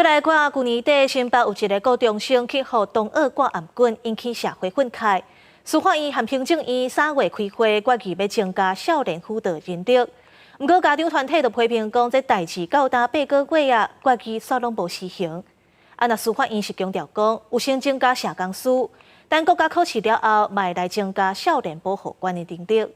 再来看，去年底新北有一个高中生去互同学挂颔棍，引起社会愤慨。司法院和行政院3月开会，决议要增加少年辅导人力。不过家长团体就批评讲，这代志到达8个月啊，决议煞拢无施行。那司法院是强调讲，有先增加社工师，等国家考试了后，卖来增加少年保护官的能力。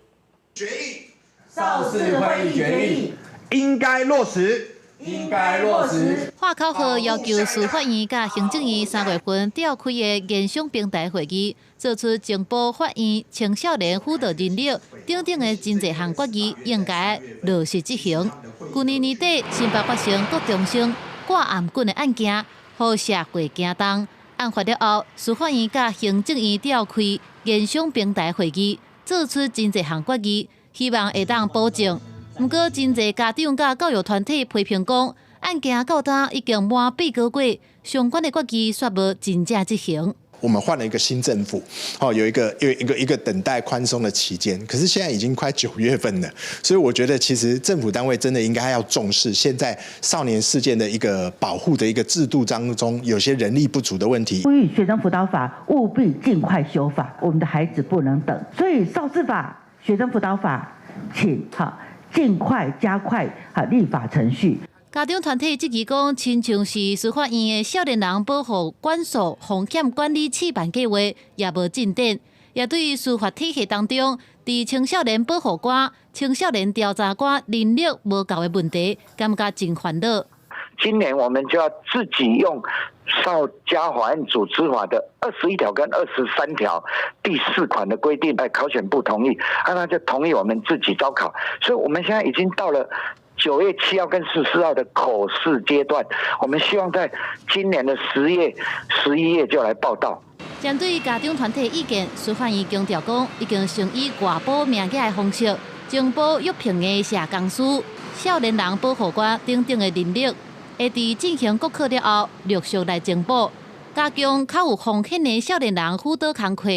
决议，少市会议决议应该落实。 应该落实。化考后要求司法院甲行政院3月份召开的研商平台会议，做出情报法院青少年辅导人力等等的真侪项决议，应该落实执行。去年年底，新北发生高中生挂颔棍的案件，互社会惊动。案发了后，司法院甲行政院召开研商平台会议，做出真侪项决议，希望会当保证。 不过，真侪家长甲教育团体批评讲，案件到呾已经满8个月，相关的决议却无真正执行。我们换了一个新政府，有一个等待宽松的期间。可是现在已经快9月份了，所以我觉得其实政府单位真的应该要重视现在少年事件的一个保护的一个制度当中，有些人力不足的问题。呼吁学生辅导法务必尽快修法，我们的孩子不能等。所以少事法、学生辅导法，请尽快加快立法程序。家长团体质疑讲，亲像是司法院的少年人保护管束风险管理试办计划也无进展，也对于司法体系当中，伫青少年保护官、青少年调查官人力无够的问题，感觉真烦恼。今年我们就要自己用少家法案组织法的21条跟23条第4款的规定，考选部同意，那就同意我们自己招考。所以我们现在已经到了9月7号跟14号的口试阶段，我们希望在今年的10月、11月就来报到。针对家长团体意见，司法院强调讲，已经先以外部名额的方式，增补约聘的社工师、少年人保护官等等的人力。 会伫进行国考了后，陆续来增补，加强较有风险的少年人辅导工课。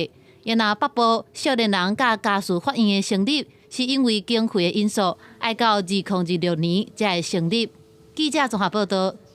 也若北部少年人甲家事法院的成立，是因为经费的因素，要到2026年才会成立。记者综合报道。